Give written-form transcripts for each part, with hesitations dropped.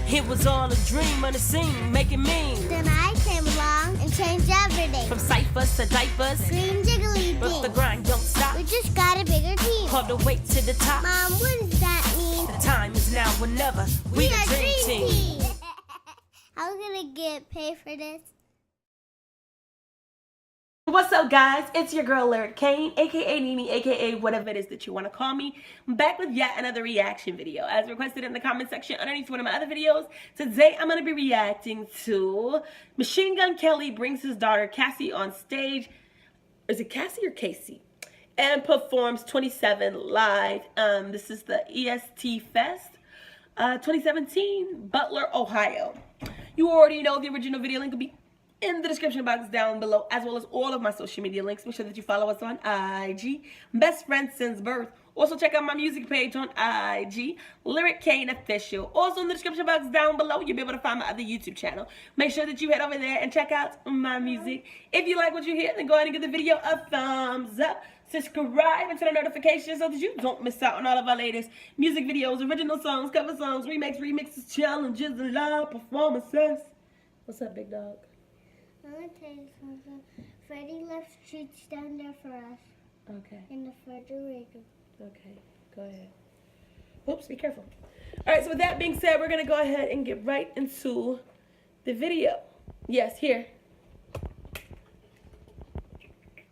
It was all a dream on the scene, making mean. Then I came along and changed everything. From ciphers to diapers, Green jiggly but the thing. grind don't stop. We just got a bigger team. All the way to the top. Mom, what does that mean? The time is now or never. We the dream team. I'm gonna get paid for this. What's up, guys? It's your girl Lyric Kane, aka Nene, aka whatever it is that you want to call me. I'm back with yet another reaction video, as requested in the comment section underneath one of my other videos. Today, I'm going to be reacting to Machine Gun Kelly brings his daughter Casie on stage. Is it Casie or Casie? And performs 27 live. This is the EST Fest 2017, Butler, Ohio. You already know the original video link will be in the description box down below, as well as all of my social media links. Make sure that you follow us on IG, Best Friend Since Birth. Also check out my music page on IG, Lyric Kane Official. Also in the description box down below, you'll be able to find my other YouTube channel. Make sure that you head over there and check out my music. If you like what you hear, then go ahead and give the video a thumbs up. Subscribe and turn on notifications so that you don't miss out on all of our latest music videos, original songs, cover songs, remixes, challenges, and live performances. What's up, big dog? I want to tell you something. Freddie left treats down there for us. Okay. In the refrigerator. Okay, go ahead. Oops, be careful. All right, so with that being said, we're going to go ahead and get right into the video. Yes, here.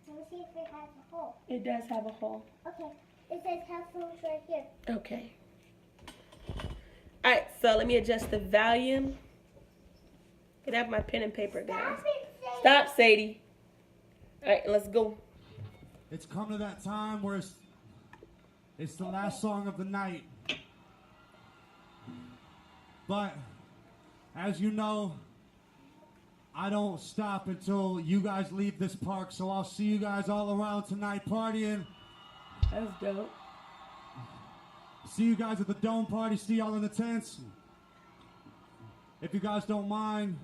Let me see if it has a hole. It does have a hole. Okay, it says headphones right here. Okay. All right, so let me adjust the volume. Get out my pen and paper, guys. Stop, Sadie. All right, let's go. It's come to that time where it's the last song of the night. But as you know, I don't stop until you guys leave this park, so I'll see you guys all around tonight partying. That's dope. See you guys at the Dome party, see y'all in the tents. If you guys don't mind,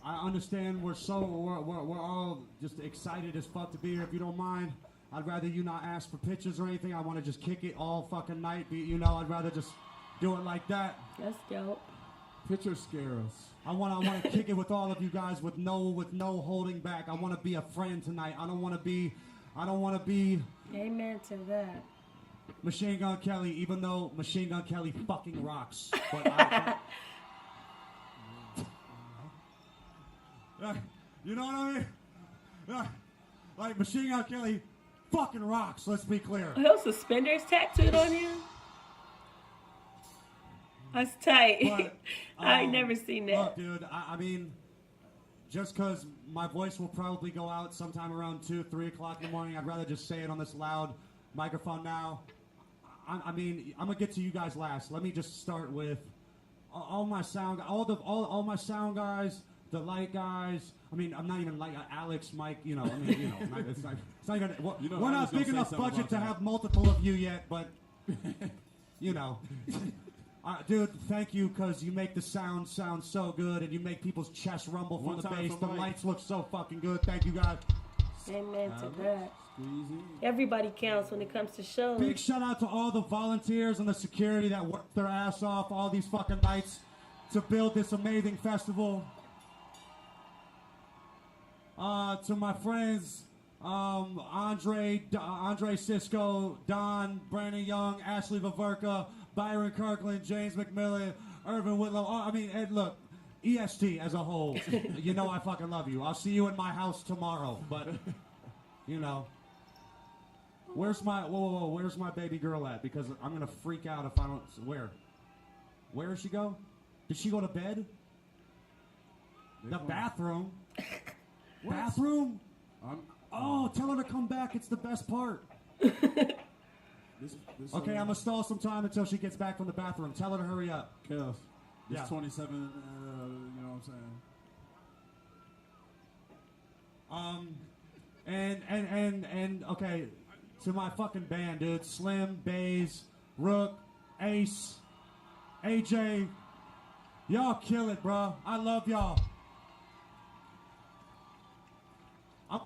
I understand we're all just excited as fuck to be here. If you don't mind, I'd rather you not ask for pictures or anything. I want to just kick it all fucking night. You know, I'd rather just do it like that. That's dope. Pictures scare us. I want to kick it with all of you guys with no holding back. I want to be a friend tonight. I don't want to be. Amen to that. Machine Gun Kelly, even though Machine Gun Kelly fucking rocks. But you know what I mean? Like Machine Gun Kelly fucking rocks, let's be clear. Are those suspenders tattooed on him? That's tight. But, I ain't never seen that. Look, dude, I mean, just because my voice will probably go out sometime around 2, 3 o'clock in the morning, I'd rather just say it on this loud microphone now. I mean, I'm gonna get to you guys last. Let me just start with all my sound guys. The light guys. I mean, I'm not even like Alex, Mike. You know, I mean, you know, it's not even. Well, you know, we're not big enough budget to have multiple of you yet, but you know, dude, thank you because you make the sound so good, and you make people's chests rumble from the bass. The lights look so fucking good. Thank you, guys. Amen to that. Everybody counts when it comes to shows. Big shout out to all the volunteers and the security that worked their ass off all these fucking nights to build this amazing festival. To my friends, Andre Sisko, Don, Brandon Young, Ashley Vaverka, Byron Kirkland, James McMillan, Irvin Whitlow. I mean, Ed, look, EST as a whole, you know I fucking love you. I'll see you in my house tomorrow, but, you know. Where's my, where's my baby girl at? Because I'm going to freak out if I don't, where did she go? Did she go to bed? The bathroom. Bathroom? Oh, tell her to come back. It's the best part. Okay, I'm going to stall some time until she gets back from the bathroom. Tell her to hurry up. Chaos. It's Yeah. 27, you know what I'm saying? And okay, to my fucking band, dude. Slim, Baze, Rook, Ace, AJ. Y'all kill it, bro. I love y'all. I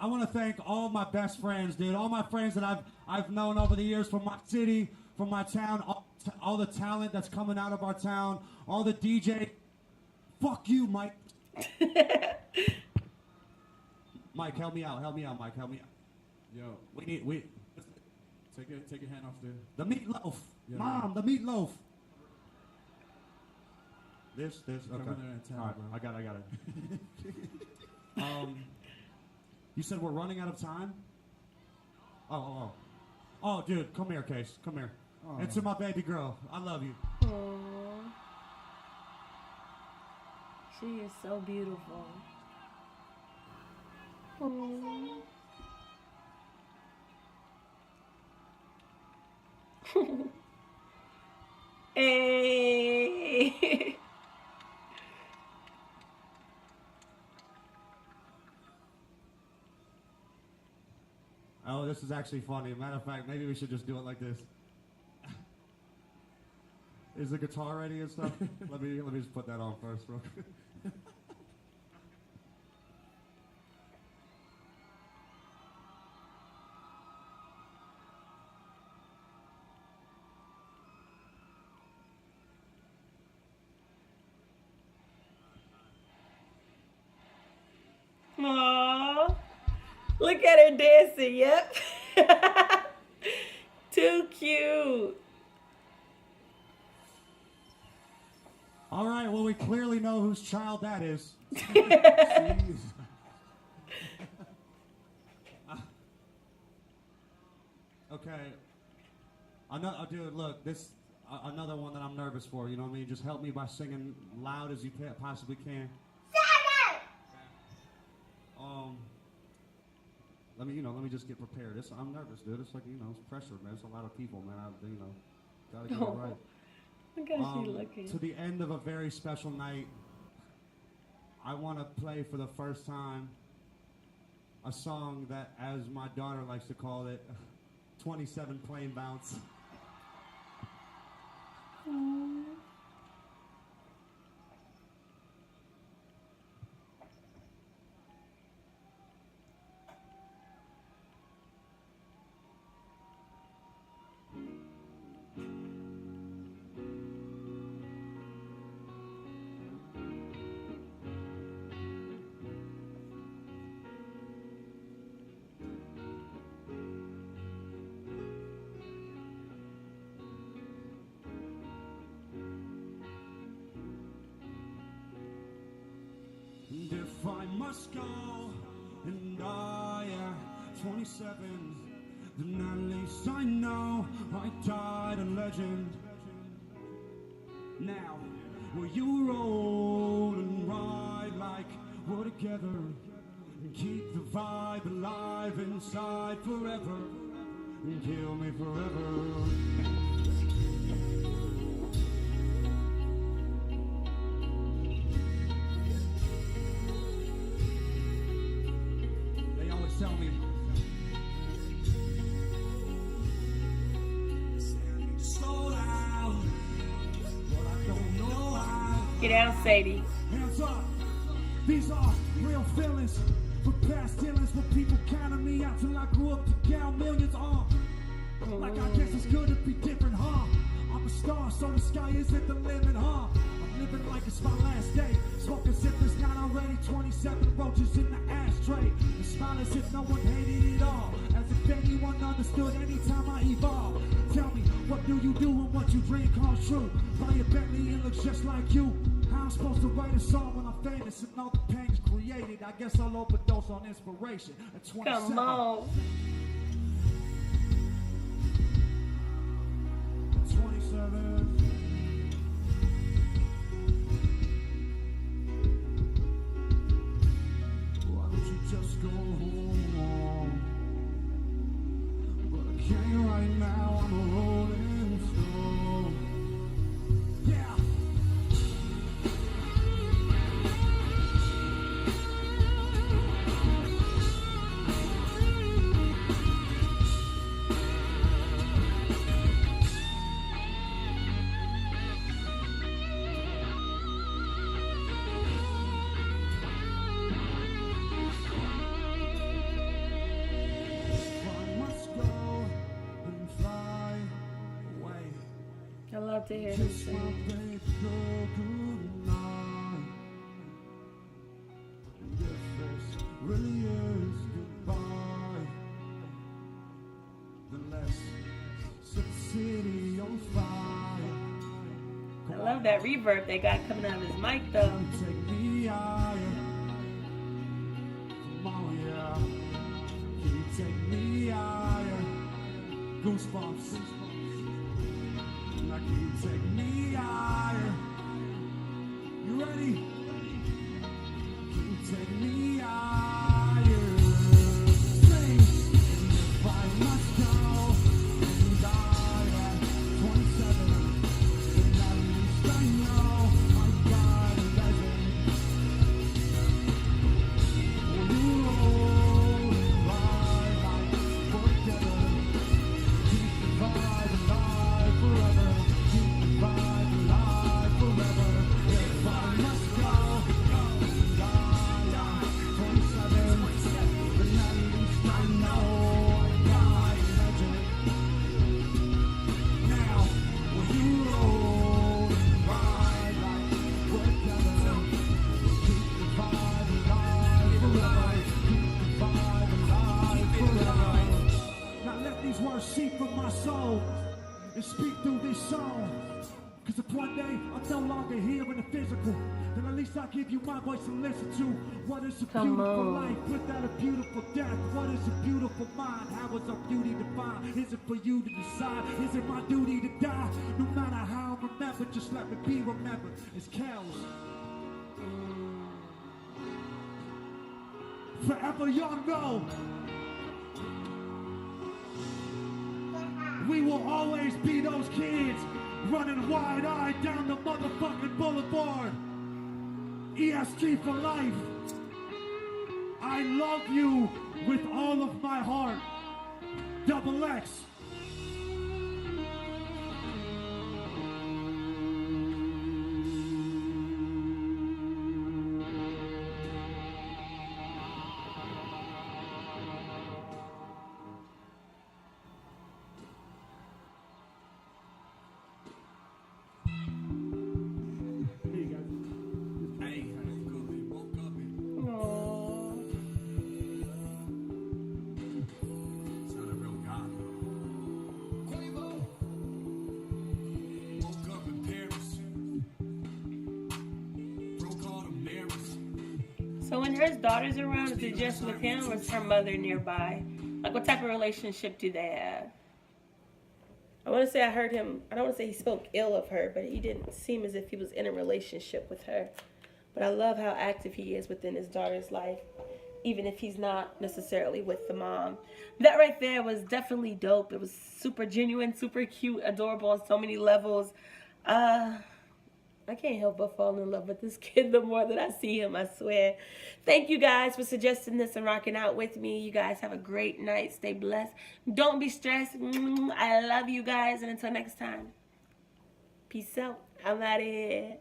want to thank all my best friends, dude. All my friends that I've known over the years from my city, from my town, all the talent that's coming out of our town, all the DJ. Fuck you, Mike. Mike, help me out, Mike, help me out. Yo, We take your hand off there. the meatloaf, Yeah, Mom, the meatloaf. This, okay. Come in there and tell All right, bro. I got it. You said we're running out of time? Oh, dude, come here, Case, come here. Oh. And to my baby girl, I love you. Aww. She is so beautiful. Aww. Hey. Oh, this is actually funny. Matter of fact, maybe we should just do it like this. Is the guitar ready and stuff? let me just put that on first, real quick. Aww. Look at her dancing, yep. Too cute. All right, well, we clearly know whose child that is. Jeez. Okay. Dude, look, this another one that I'm nervous for. You know what I mean? Just help me by singing loud as you possibly can. Let me just get prepared. I'm nervous, dude. It's like, it's pressure, man. It's a lot of people, man. Gotta get it right. Look how she looking. To the end of a very special night, I want to play for the first time a song that, as my daughter likes to call it, 27 plane bounce. Aww. And if I must go, and I am 27, then at least I know I died a legend. Now, will you roll and ride like we're together, and keep the vibe alive inside forever, and kill me forever? Tell me. Slow down, but I don't know how. Get down, Sadie. Hands up. These are real feelings for past dealings where people counted me out till I grew up to count millions on. Like I guess it's good to be different, huh? I'm a star, so the sky isn't the limit, huh? I'm living like it's my last day. Smoking as if there's not already 27 roaches in the ashtray. And smile as if no one hated it all. As if anyone understood anytime I evolve. Tell me, what do you do when what you dream comes true? Buy a Bentley and look just like you. How I'm supposed to write a song when I'm famous and all the pain is created? I guess I'll overdose on inspiration at 27. Come on. 27. Why don't you just go home? But I can't right now, I'm a rolling stone. Yeah. love to hear him Kiss my sing. baby girl goodnight. And if this really is goodbye, then let's set the city on fire. I love that reverb they got coming out of his mic though. Take me higher. Come on, yeah. Can you take me higher? Goosebumps. Now can you take me higher? You ready? Can you take me higher? Sing. If I must go and die at 27, then at least I know I got a legend. Will you roll and ride like together? Keep the vibe alive forever. Keep the vibe alive forever. If I must go and die at 27, then at least I know I got a legend. Now, will you roll and ride like together? Keep the vibe alive forever. Keep the vibe alive forever. Now let these words seep from my soul and speak through this song. Cause if one day I'm no longer here in the physical, then at least I'll give you my voice and listen to what is a Come beautiful on. life without a beautiful death. What is a beautiful mind? How is our beauty defined? Is it for you to decide? Is it my duty to die? No matter how I remember, just let me be remembered. It's chaos. Forever young, no. We will always be those kids running wide-eyed down the motherfucking boulevard. EST for life. I love you with all of my heart. Double X. Hey, you guys. Hey, woke up and Aww. sounded real God. Woke up in Paris. Broke all the mirrors. So when her daughter's around, is it just with him or is her mother nearby? Like what type of relationship do they have? I want to say I heard him, I don't want to say he spoke ill of her, but he didn't seem as if he was in a relationship with her. But I love how active he is within his daughter's life, even if he's not necessarily with the mom. That right there was definitely dope. It was super genuine, super cute, adorable on so many levels. I can't help but fall in love with this kid the more that I see him, I swear. Thank you guys for suggesting this and rocking out with me. You guys have a great night. Stay blessed. Don't be stressed. I love you guys. And until next time, peace out. I'm out of here.